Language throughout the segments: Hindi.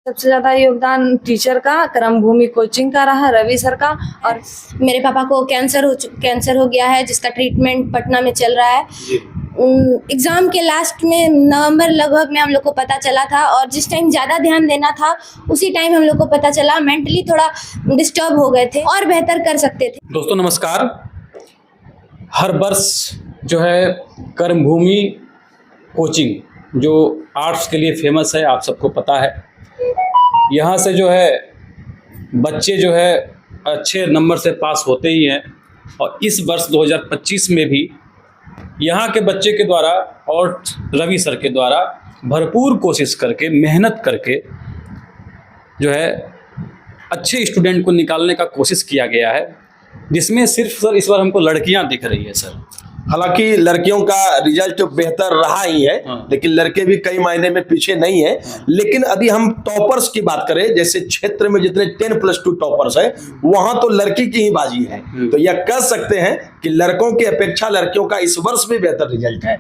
सबसे ज्यादा योगदान टीचर का, कर्मभूमि कोचिंग का रहा, रवि सर का। और मेरे पापा को कैंसर हो गया है, जिसका ट्रीटमेंट पटना में चल रहा है। एग्जाम के लास्ट में नवंबर लगभग में हम लोग को पता चला था, और जिस टाइम ज़्यादा ध्यान देना था उसी टाइम हम लोग को पता चला। मेंटली थोड़ा डिस्टर्ब हो गए थे और बेहतर कर सकते थे। दोस्तों नमस्कार। हर वर्ष जो है कर्मभूमि कोचिंग जो आर्ट्स के लिए फेमस है, आप सबको पता है। यहाँ से जो है बच्चे जो है अच्छे नंबर से पास होते ही हैं, और इस वर्ष 2025 में भी यहाँ के बच्चे के द्वारा और रवि सर के द्वारा भरपूर कोशिश करके, मेहनत करके जो है अच्छे स्टूडेंट को निकालने का कोशिश किया गया है, जिसमें सिर्फ सर इस बार हमको लड़कियां दिख रही है सर। हालांकि लड़कियों का रिजल्ट बेहतर रहा ही है, लेकिन लड़के भी कई मायने में पीछे नहीं है। लेकिन यदि हम टॉपर्स की बात करें, जैसे क्षेत्र में जितने 10+2 टॉपर्स है, वहां तो लड़की की ही बाजी है। तो यह कह सकते हैं कि लड़कों की अपेक्षा लड़कियों का इस वर्ष भी बेहतर रिजल्ट है।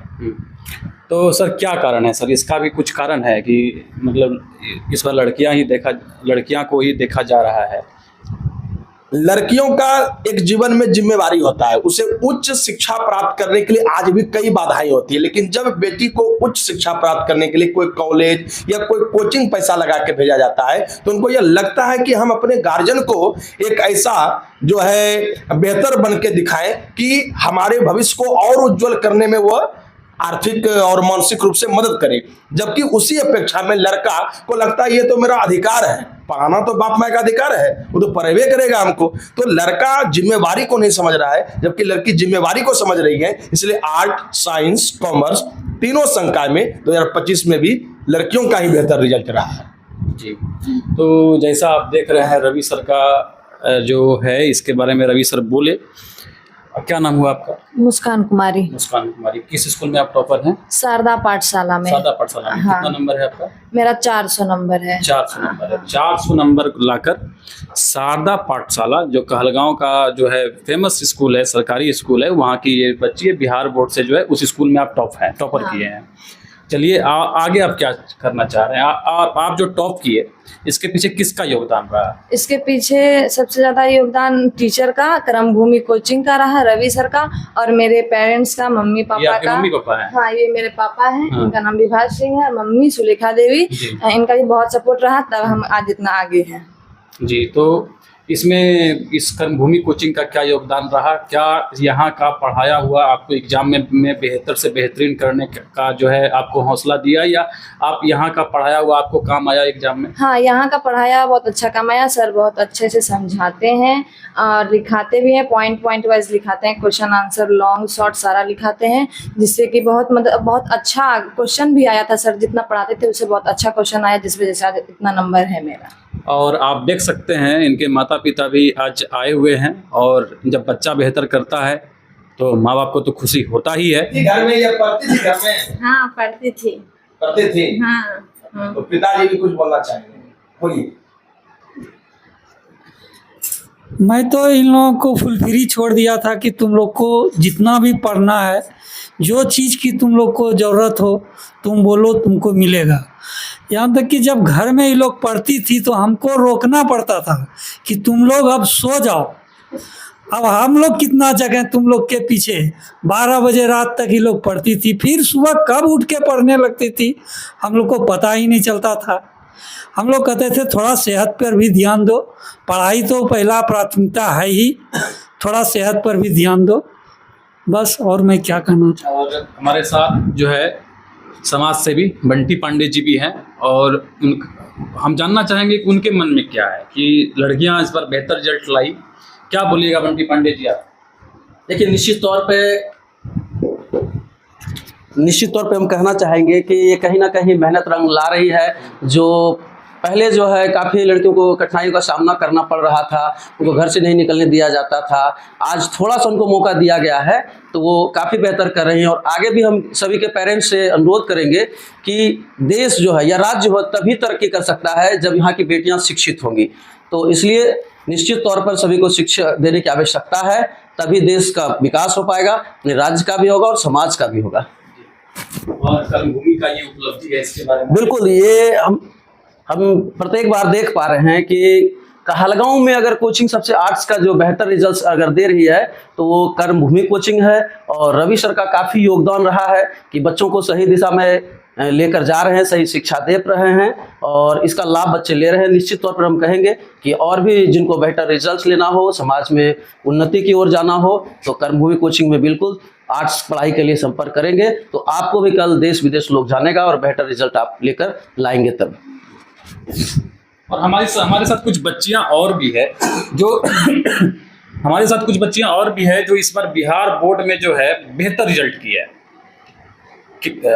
तो सर क्या कारण है सर? इसका भी कुछ कारण है कि मतलब इस बार लड़कियां को ही देखा जा रहा है। लड़कियों का एक जीवन में जिम्मेवारी होता है, उसे उच्च शिक्षा प्राप्त करने के लिए आज भी कई बाधाएं होती है। लेकिन जब बेटी को उच्च शिक्षा प्राप्त करने के लिए कोई कॉलेज या कोई कोचिंग पैसा लगा के भेजा जाता है, तो उनको यह लगता है कि हम अपने गार्जियन को एक ऐसा जो है बेहतर बन के दिखाएं कि हमारे भविष्य को और उज्जवल करने में वह आर्थिक और मानसिक रूप से मदद करे। जबकि उसी अपेक्षा में लड़का को लगता है ये तो मेरा अधिकार है, पढ़ाना तो बाप माँ का अधिकार है, वो तो पढ़ेबे करेगा हमको। तो लड़का जिम्मेवारी को नहीं समझ रहा है, जबकि लड़की जिम्मेवारी को समझ रही है। इसलिए आर्ट, साइंस, कॉमर्स तीनों संकाय में 2025 में भी लड़कियों का ही बेहतर रिजल्ट रहा है। जी, तो जैसा आप देख रहे हैं रवि सर का जो है, इसके बारे में रवि सर बोले। क्या नाम हुआ आपका? मुस्कान कुमारी। मुस्कान कुमारी। किस स्कूल में आप टॉपर हैं? शारदा पाठशाला में। शारदा पाठशाला में। हाँ। कितना नंबर है आपका? मेरा 400 नंबर है। 400 नंबर है। 400 नंबर लाकर शारदा पाठशाला जो कहलगांव का जो है फेमस स्कूल है, सरकारी स्कूल है, वहाँ की ये बच्ची है। बिहार बोर्ड से जो है उस स्कूल में आप टॉपर हाँ। किए हैं। चलिए आगे आप क्या करना चाह रहे हैं? आप जो टॉप किए, इसके पीछे किसका योगदान रहा? इसके पीछे सबसे ज्यादा योगदान टीचर का, कर्मभूमि कोचिंग का रहा, रवि सर का, और मेरे पेरेंट्स का, मम्मी पापा का। मम्मी पापा है? हाँ, ये मेरे पापा हैं। हाँ। इनका नाम विभास सिंह है, मम्मी सुलेखा देवी। इनका भी बहुत सपोर्ट रहा, तब हम आज इतना आगे हैं। जी, तो इसमें इस कर्मभूमि कोचिंग का क्या योगदान रहा? क्या यहाँ का पढ़ाया हुआ आपको एग्जाम में बेहतर से बेहतरीन करने का जो है आपको हौसला दिया, या आप यहाँ का पढ़ाया हुआ आपको काम आया एग्जाम में? हाँ, यहाँ का पढ़ाया बहुत अच्छा काम आया। सर बहुत अच्छे से समझाते हैं और लिखाते भी हैं, पॉइंट वाइज लिखाते हैं, क्वेश्चन आंसर लॉन्ग शॉर्ट सारा लिखाते हैं, जिससे कि बहुत अच्छा क्वेश्चन भी आया था। सर जितना पढ़ाते थे उससे बहुत अच्छा क्वेश्चन आया, जिस वजह से आज इतना नंबर है मेरा। और आप देख सकते हैं इनके माता पिता भी आज आए हुए हैं, और जब बच्चा बेहतर करता है तो माँ बाप को तो खुशी होता ही है। घर में ये पढ़ती थी? घर में हाँ, पढ़ती थी। हाँ। तो पिताजी भी कुछ बोलना चाहेंगे, बोलिए। मैं तो इन लोगों को फुल फ्री छोड़ दिया था कि तुम लोग को जितना भी पढ़ना है, जो चीज़ की तुम लोग को ज़रूरत हो तुम बोलो, तुमको मिलेगा। यहाँ तक कि जब घर में ये लोग पढ़ती थी तो हमको रोकना पड़ता था कि तुम लोग अब सो जाओ। अब हम लोग कितना जगह तुम लोग के पीछे 12 बजे रात तक ये लोग पढ़ती थी, फिर सुबह कब उठ के पढ़ने लगती थी हम लोग को पता ही नहीं चलता था। हम लोग कहते थे थोड़ा सेहत पर भी ध्यान दो, पढ़ाई तो पहला प्राथमिकता है ही, थोड़ा सेहत पर भी ध्यान दो, बस। और मैं क्या कहना चाहूँ। और हमारे साथ जो है समाज सेवी बंटी पांडे जी भी हैं, और हम जानना चाहेंगे कि उनके मन में क्या है कि लड़कियां इस बार बेहतर रिजल्ट लाई। क्या बोलिएगा बंटी पांडे जी आप? देखिए, निश्चित तौर पे हम कहना चाहेंगे कि ये कहीं ना कहीं मेहनत रंग ला रही है। जो पहले जो है काफ़ी लड़कियों को कठिनाइयों का सामना करना पड़ रहा था, उनको घर से नहीं निकलने दिया जाता था, आज थोड़ा सा उनको मौका दिया गया है तो वो काफ़ी बेहतर कर रही हैं। और आगे भी हम सभी के पेरेंट्स से अनुरोध करेंगे कि देश जो है या राज्य हो तभी तरक्की कर सकता है जब यहाँ की बेटियाँ शिक्षित होंगी। तो इसलिए निश्चित तौर पर सभी को शिक्षा देने की आवश्यकता है, तभी देश का विकास हो पाएगा, राज्य का भी होगा और समाज का भी होगा। और कर्मभूमि का ये उपलब्धि है, इसके बारे में बिल्कुल, ये हम हम प्रत्येक बार देख पा रहे हैं कि कहलगांव में अगर कोचिंग सबसे आर्ट्स का जो बेहतर रिजल्ट्स अगर दे रही है तो वो कर्मभूमि कोचिंग है। और रवि सर का काफ़ी योगदान रहा है कि बच्चों को सही दिशा में लेकर जा रहे हैं, सही शिक्षा दे रहे हैं और इसका लाभ बच्चे ले रहे हैं। निश्चित तौर पर हम कहेंगे कि और भी जिनको बेहतर रिजल्ट्स लेना हो, समाज में उन्नति की ओर जाना हो, तो कर्मभूमि कोचिंग में बिल्कुल आर्ट्स पढ़ाई के लिए संपर्क करेंगे तो आपको भी कल देश विदेश लोग जानेगा और बेहतर रिजल्ट आप लेकर लाएंगे तब। और हमारे साथ कुछ बच्चियां और भी है जो हमारे साथ कुछ बच्चियां और भी है जो इस बार बिहार बोर्ड में जो है बेहतर रिजल्ट किया है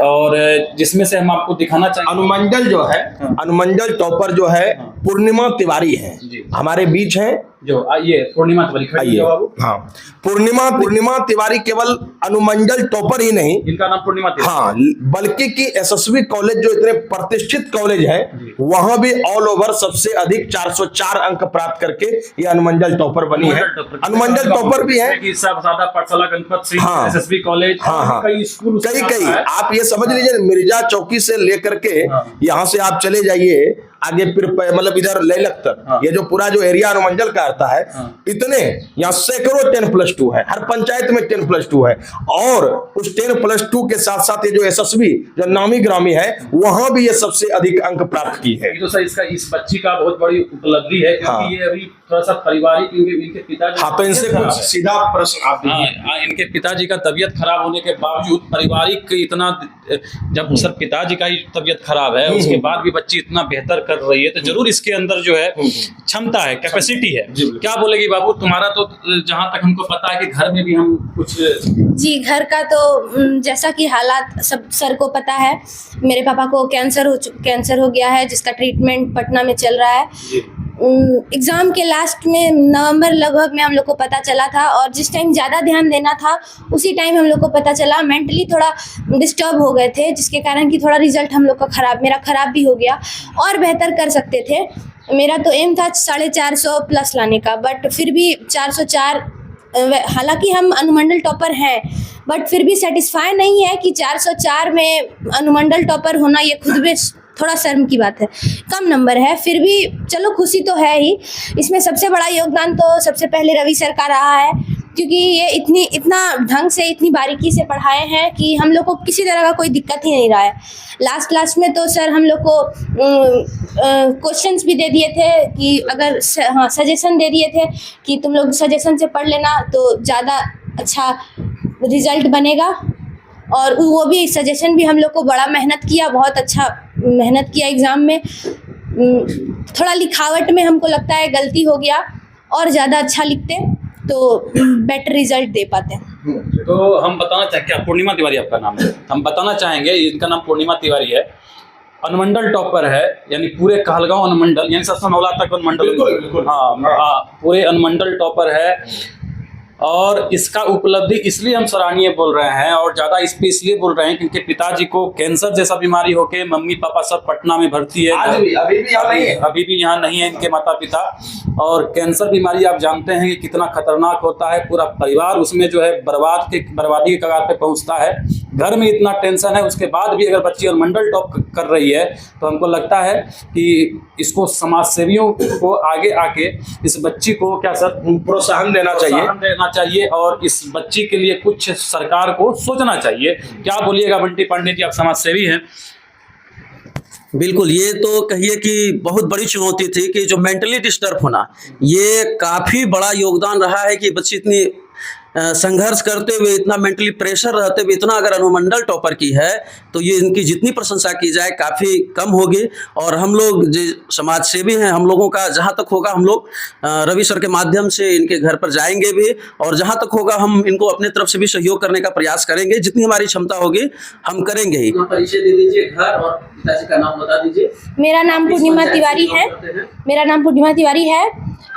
और जिसमें से हम आपको दिखाना चाहेंगे। अनुमंडल जो है, अनुमंडल टॉपर जो है पूर्णिमा तिवारी है, हमारे बीच हैं जो आइए पूर्णिमा तिवारी खड़ी है बाबू। हाँ, पूर्णिमा तिवारी केवल अनुमंडल टॉपर ही नहीं, इनका नाम पूर्णिमा तिवारी, हाँ, बल्कि कि एसएसबी कॉलेज जो इतने प्रतिष्ठित कॉलेज है वहां भी ऑल ओवर सबसे अधिक 404 अंक प्राप्त करके ये अनुमंडल टॉपर बनी है। अनुमंडल टॉपर भी है, पाठशाला गणपत सिंह, हाँ, एसएसबी कॉलेज, हाँ, कई स्कूल, कई आप ये समझ लीजिए मिर्जा चौकी से लेकर के यहाँ से आप चले जाइए आगे फिर मतलब इधर लेलक तक, ये जो पूरा जो एरिया अनुमंडल का आता है, इतने यहाँ सैकड़ों 10+2 है, हर पंचायत में 10+2 है। और उस 10+2 के साथ साथ ये जो एसएसबी जो नामी ग्रामी है वहां भी ये सबसे अधिक अंक प्राप्त की है। तो सर इसका इस बच्ची का बहुत बड़ी उपलब्धि है क्योंकि ये अभी थोड़ा सा पारिवारिक, इनके पिताजी, हाँ, तो इनसे कुछ सीधा प्रश्न आप इनके पिताजी का तबीयत खराब होने के बावजूद पारिवारिक इतना, जब सर पिताजी का ही तबीयत खराब है उसके बाद भी बच्ची इतना बेहतर कर रही है तो जरूर इसके अंदर जो है क्षमता है, कैपेसिटी है। क्या बोलेगी बाबू, तुम्हारा तो जहां तक हमको पता है कि घर में भी हम कुछ जी, घर का तो जैसा कि हालात सब सर को पता है, मेरे पापा को कैंसर हो गया है जिसका ट्रीटमेंट पटना में चल रहा है। एग्ज़ाम के लास्ट में नवंबर लगभग में हम लोग को पता चला था और जिस टाइम ज़्यादा ध्यान देना था उसी टाइम हम लोग को पता चला। मेंटली थोड़ा डिस्टर्ब हो गए थे जिसके कारण कि थोड़ा रिजल्ट हम लोग का मेरा ख़राब भी हो गया और बेहतर कर सकते थे। मेरा तो एम था 450 प्लस लाने का, बट फिर भी 404, हालांकि हम अनुमंडल टॉपर हैं बट फिर भी सेटिस्फाई नहीं है कि 404 में अनुमंडल टॉपर होना ये खुद भी थोड़ा शर्म की बात है, कम नंबर है। फिर भी चलो खुशी तो है ही। इसमें सबसे बड़ा योगदान तो सबसे पहले रवि सर का रहा है क्योंकि ये इतना ढंग से इतनी बारीकी से पढ़ाए हैं कि हम लोग को किसी तरह का कोई दिक्कत ही नहीं रहा है। लास्ट में तो सर हम लोग को क्वेश्चंस भी दे दिए थे कि अगर सजेशन दे दिए थे कि तुम लोग सजेशन से पढ़ लेना तो ज़्यादा अच्छा रिजल्ट बनेगा। और वो भी सजेशन भी हम लोग को बड़ा मेहनत किया, बहुत अच्छा मेहनत किया एग्ज़ाम में। थोड़ा लिखावट में हमको लगता है गलती हो गया, और ज़्यादा अच्छा लिखते तो बेटर रिजल्ट दे पाते। तो हम बताना चाहेंगे, क्या पूर्णिमा तिवारी आपका नाम है? हम बताना चाहेंगे इनका नाम पूर्णिमा तिवारी है, अनुमंडल टॉपर है, यानी पूरे कहलगांव अनुमंडल यानी 709 तक अनुमंडल, हाँ, पूरे अनुमंडल टॉपर है। और इसका उपलब्धि इसलिए हम सराहनीय बोल रहे हैं और ज़्यादा इस पे इसलिए बोल रहे हैं क्योंकि पिताजी को कैंसर जैसा बीमारी होके मम्मी पापा सब पटना में भर्ती है, अभी भी यहाँ नहीं है इनके माता पिता। और कैंसर बीमारी आप जानते हैं कि कितना खतरनाक होता है, पूरा परिवार उसमें जो है बर्बादी के कगार पे पहुँचता है। घर में इतना टेंशन है, उसके बाद भी अगर बच्ची अनुमंडल टॉप कर रही है तो हमको लगता है कि इसको समाज सेवियों को आगे आके इस बच्ची को क्या सर प्रोत्साहन देना चाहिए और इस बच्ची के लिए कुछ सरकार को सोचना चाहिए। क्या बोलिएगा बंटी पांडे जी, आप समाज सेवी हैं? बिल्कुल, ये तो कहिए कि बहुत बड़ी चुनौती थी कि जो मेंटली डिस्टर्ब होना, ये काफ़ी बड़ा योगदान रहा है कि बच्ची इतनी संघर्ष करते हुए, इतना मेंटली प्रेशर रहते हुए इतना अगर अनुमंडल टॉपर की है तो ये इनकी जितनी प्रशंसा की जाए काफ़ी कम होगी। और हम लोग जो समाज सेवी हैं, हम लोगों का जहाँ तक होगा हम लोग रवि सर के माध्यम से इनके घर पर जाएंगे भी और जहाँ तक होगा हम इनको अपने तरफ से भी सहयोग करने का प्रयास करेंगे, जितनी हमारी क्षमता होगी हम करेंगे ही। परिचय दे दीजिए, घर और पिताजी का नाम बता दीजिए। मेरा नाम पूर्णिमा तिवारी है।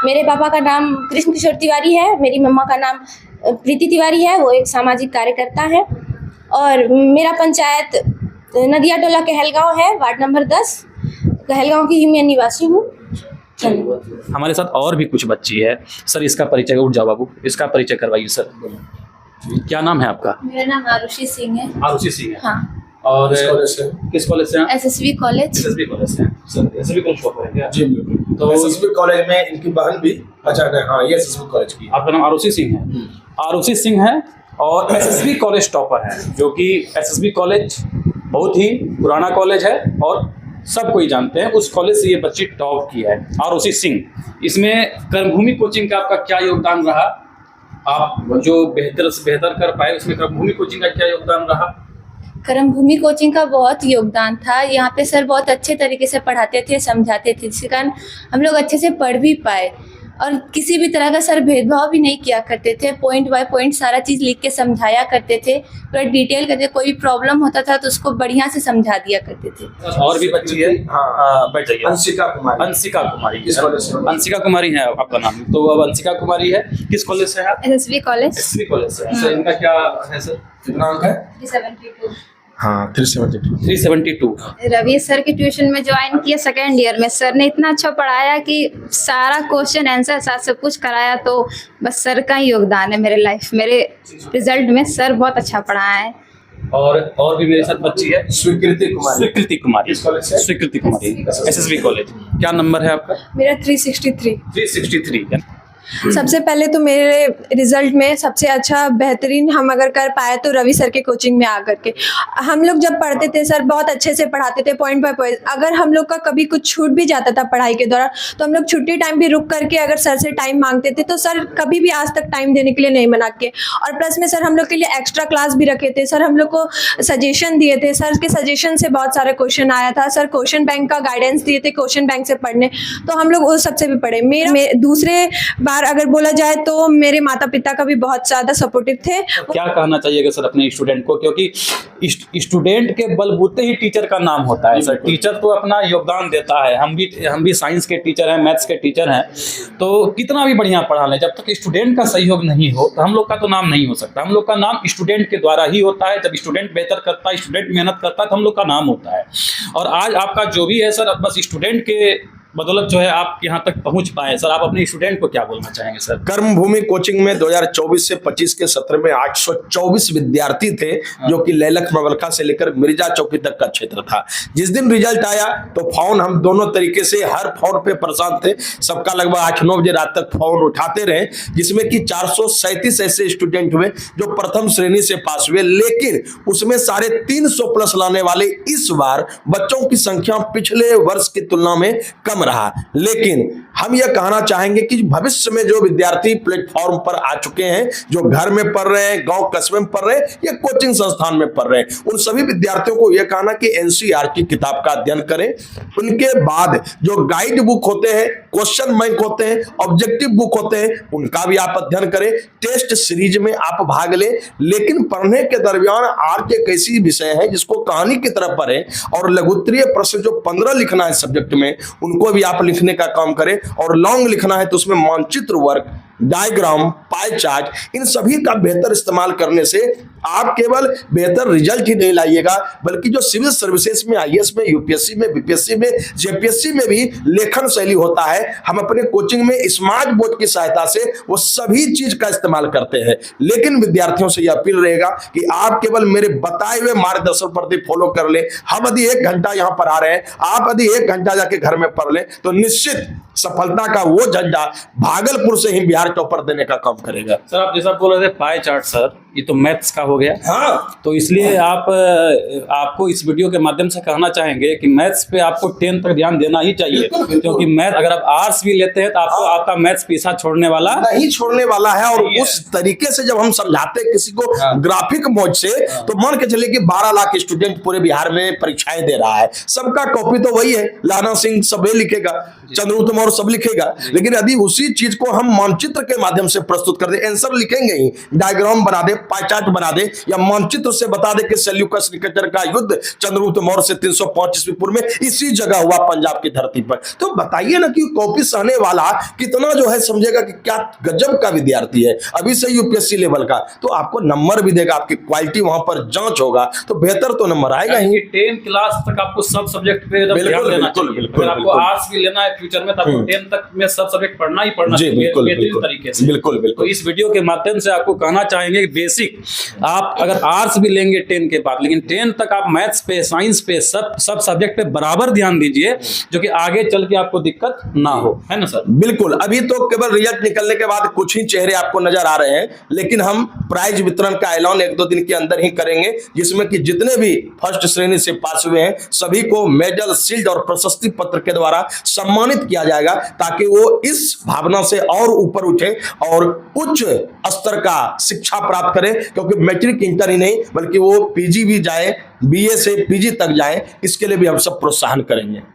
मेरे पापा का नाम कृष्ण किशोर तिवारी है, मेरी मम्मा का नाम प्रीति तिवारी है, वो एक सामाजिक कार्यकर्ता है। और मेरा पंचायत नदिया टोला कहलगांव है, वार्ड नंबर 10, कहलगांव की ही मैं निवासी हूँ। हमारे साथ और भी कुछ बच्ची है सर, इसका परिचय, उठ जाओ बाबू, इसका परिचय करवाइए सर। क्या नाम है आपका? मेरा नाम आरुषि सिंह है। आरुषि सिंह है। हाँ। और किस कॉलेज से? किस कॉलेज से हैं? SSV college. एसएसबी कॉलेज से हैं। सर एसएसबी कॉलेज टॉपर है क्या? जी बिल्कुल। तो- तो एसएसबी कॉलेज में इनकी बहन भी, अच्छा नहीं, हाँ ये एसएसबी कॉलेज की। आपका नाम आरुषि सिंह है? आरुषि सिंह है और एसएसबी कॉलेज टॉपर है, जो कि एसएसबी कॉलेज बहुत ही पुराना कॉलेज है और सब कोई जानते हैं। उस कॉलेज से ये बच्ची टॉप की है, आरुषि सिंह। इसमें कर्मभूमि कोचिंग का आपका क्या योगदान रहा? आप जो बेहतर से बेहतर कर पाए, उसमें कर्मभूमि कोचिंग का क्या योगदान रहा? कर्मभूमि कोचिंग का बहुत योगदान था। यहाँ पे सर बहुत अच्छे तरीके से पढ़ाते थे, समझाते थे, जिसके कारण हम लोग अच्छे से पढ़ भी पाए। और किसी भी तरह का सर भेदभाव भी नहीं किया करते थे, पॉइंट बाय पॉइंट सारा चीज़ लिख के समझाया करते थे, पूरा डिटेल करते। कोई भी प्रॉब्लम होता था तो उसको बढ़िया से समझा दिया करते थे। और भी बच्ची है, हाँ बैठ जाइए। अंशिका कुमारी। अंशिका कुमारी किस कॉलेज से? अंशिका कुमारी है आपका नाम। तो अब अंशिका कुमारी है, किस कॉलेज से है आप? SSV college. एसएसबी कॉलेज से है। सर इनका क्या है सर? कितना अंक है? 372। हाँ 372। 372। रवि सर की ट्यूशन में ज्वाइन किया सेकेंड ईयर में। सर ने इतना अच्छा पढ़ाया कि सारा क्वेश्चन आंसर साथ सब कुछ कराया, तो बस सर का ही योगदान है मेरे लाइफ, मेरे रिजल्ट में। सर बहुत अच्छा पढ़ाया है। और भी मेरे साथ बच्ची है, स्वीकृति कुमारी। स्वीकृति कुमारी। किस कॉलेज से? स्वीकृति कुमारी, एसएसबी कॉलेज। क्या नंबर है आपका? मेरा 363। 363 है। सबसे पहले तो मेरे रिजल्ट में सबसे अच्छा बेहतरीन हम अगर कर पाए तो रवि सर के कोचिंग में आकर के। हम लोग जब पढ़ते थे सर बहुत अच्छे से पढ़ाते थे, पॉइंट बाय पॉइंट। अगर हम लोग का कभी कुछ छूट भी जाता था पढ़ाई के दौरान तो हम लोग छुट्टी टाइम भी रुक करके अगर सर से टाइम मांगते थे तो सर कभी भी आज तक टाइम देने के लिए नहीं मना के। और प्लस में सर हम लोग के लिए एक्स्ट्रा क्लास भी रखे थे। सर हम लोग को सजेशन दिए थे, सर के सजेशन से बहुत सारे क्वेश्चन आया था। सर क्वेश्चन बैंक का गाइडेंस दिए थे क्वेश्चन बैंक से पढ़ने, तो हम लोग उस सबसे भी पढ़े। मेरा दूसरे बार अगर बोला जाए तो मेरे माता पिता का भी बहुत ज़्यादा सपोर्टिव थे। क्या कहना चाहिएगा सर अपने स्टूडेंट को, क्योंकि स्टूडेंट के बलबूते ही टीचर का नाम होता है सर। टीचर तो अपना योगदान देता है। हम भी साइंस के टीचर हैं, मैथ्स के टीचर हैं, तो कितना भी बढ़िया पढ़ा लें, जब तक स्टूडेंट का सहयोग नहीं हो तो हम लोग का तो नाम नहीं हो सकता। हम लोग का नाम स्टूडेंट के द्वारा ही होता है। जब स्टूडेंट बेहतर करता है, स्टूडेंट मेहनत करता है, तो हम लोग का नाम होता है। और आज आपका जो भी है सर, बस स्टूडेंट के बदौलत जो है आप यहाँ तक पहुँच पाए। सर आप अपने स्टूडेंट को क्या बोलना चाहेंगे सर? कर्मभूमि कोचिंग में 2024 से 25 के सत्र में 824 विद्यार्थी थे, जो कि लैलख मवलखा से लेकर मिर्जा चौकी तक का क्षेत्र था। जिस दिन रिजल्ट आया तो फोन हम दोनों तरीके से हर फोन पे परेशान थे। सबका लगभग 8-9 बजे रात तक फोन उठाते रहे, जिसमें कि 437 ऐसे स्टूडेंट हुए जो प्रथम श्रेणी से पास हुए। लेकिन उसमें 350 प्लस लाने वाले इस बार बच्चों की संख्या पिछले वर्ष की तुलना में कम रहा। लेकिन हम यह कहना चाहेंगे कि भविष्य में जो विद्यार्थी प्लेटफॉर्म पर आ चुके हैं, जो घर में पढ़ रहे हैं, गांव कस्बे में पढ़ रहे हैं या कोचिंग संस्थान में पढ़ रहे हैं, उन सभी विद्यार्थियों को यह कहना कि एनसीईआरटी किताब का अध्ययन करें। उनके बाद जो गाइड बुक होते हैं, क्वेश्चन बैंक होते हैं, ऑब्जेक्टिव बुक होते हैं, उनका भी आप अध्ययन करें। टेस्ट सीरीज में आप भाग लें, लेकिन पढ़ने के दरमियान आर्ट एक ऐसी विषय है जिसको कहानी की तरफ पढ़ें। और लघुत्तरीय प्रश्न जो 15 लिखना है सब्जेक्ट में, उनको भी आप लिखने का काम करें। और लॉन्ग लिखना है तो उसमें मानचित्र वर्क, डायग्राम, पाई चार्ट, इन सभी का बेहतर इस्तेमाल करने से आप केवल बेहतर रिजल्ट ही नहीं लाइएगा, बल्कि जो सिविल सर्विसेज में, आईएएस में, यूपीएससी में, बीपीएससी में, जेपीएससी में भी लेखन शैली होता है। हम अपने कोचिंग में स्मार्ट बोर्ड की सहायता से वो सभी चीज का इस्तेमाल करते हैं। लेकिन विद्यार्थियों से यह अपील रहेगा कि आप केवल मेरे बताए हुए मार्गदर्शन पर फॉलो कर ले। हम यदि 1 घंटा यहाँ पर आ रहे हैं, आप यदि 1 घंटा जाके घर में पढ़ लें तो निश्चित सफलता का वो झंडा भागलपुर से ही बिहार टॉपर देने का काम करेगा। सर आप जैसा बोल रहे थे पाई चार्ट, सर ये तो मैथ्स का हो गया। हाँ, तो इसलिए आपको इस वीडियो के माध्यम से कहना चाहेंगे कि मैथ्स पे आपको 10 तक ध्यान देना ही चाहिए। बिल्कुल, बिल्कुल। क्योंकि मैथ अगर आप आर्ट्स भी लेते हैं तो आपको आपका मैथ्स पीछा छोड़ने वाला नहीं छोड़ने वाला है। और उस तरीके से जब हम समझाते हैं किसी को ग्राफिक मोड से, तो मान के चलिए कि 12 लाख स्टूडेंट पूरे बिहार में परीक्षाएं दे रहा है। सबका कॉपी तो वही है, लाना सिंह सबे लिखेगा, चंद्रगुप्त मौर्य सब लिखेगा। लेकिन यदि उसी चीज को हम मानचित्र के माध्यम से प्रस्तुत कर दे, आंसर लिखेंगे ही, डायग्राम बना दे, पाई चार्ट बना दे, या मानचित्र से बता दे कि सेल्यूकस निकेटर का युद्ध चंद्रगुप्त मौर्य से 305 ईस्वी पूर्व में इसी जगह हुआ पंजाब की धरती पर। तो बताइए ना कि कॉपी सहने वाला कितना जो है समझेगा कि क्या गजब का विद्यार्थी है, अभी से यूपीएससी लेवल का, तो आपको नंबर भी देगा, आपकी क्वालिटी वहां पर जांच होगा तो बेहतर तो नंबर आएगा ही। 10 क्लास तक आपको सब सब्जेक्ट पे ध्यान देना चाहिए। अगर आपको आर्ट्स भी लेना है फ्यूचर में तो आपको 10 तक में सब सब्जेक्ट पढ़ना ही पढ़ना चाहिए। बेहतरीन तरीके से। बिल्कुल तो बिल्कुल इस वीडियो के माध्यम से आपको कहना चाहेंगे कि बेसिक आप अगर आर्ट्स भी लेंगे 10 के बाद, लेकिन 10 तक आप मैथ्स पे, साइंस पे, सब सब्जेक्ट पे बराबर ध्यान दीजिए, जो कि आगे चल के आपको दिक्कत ना हो, है ना सर? बिल्कुल। अभी तो केवल रिजल्ट निकलने के बाद कुछ ही चेहरे आपको नजर आ रहे हैं, लेकिन हम प्राइज वितरण का ऐलान 1-2 दिन के अंदर ही करेंगे, जिसमें कि जितने भी फर्स्ट श्रेणी से पास हुए हैं सभी को मेडल, शील्ड और प्रशस्ति पत्र के द्वारा सम्मानित किया जाएगा, ताकि वो इस भावना से और ऊपर उठे और उच्च स्तर का शिक्षा प्राप्त करें, क्योंकि मैट्रिक इंटर ही नहीं बल्कि वो पीजी भी जाए, बीए से पीजी तक जाए, इसके लिए भी हम सब प्रोत्साहन करेंगे।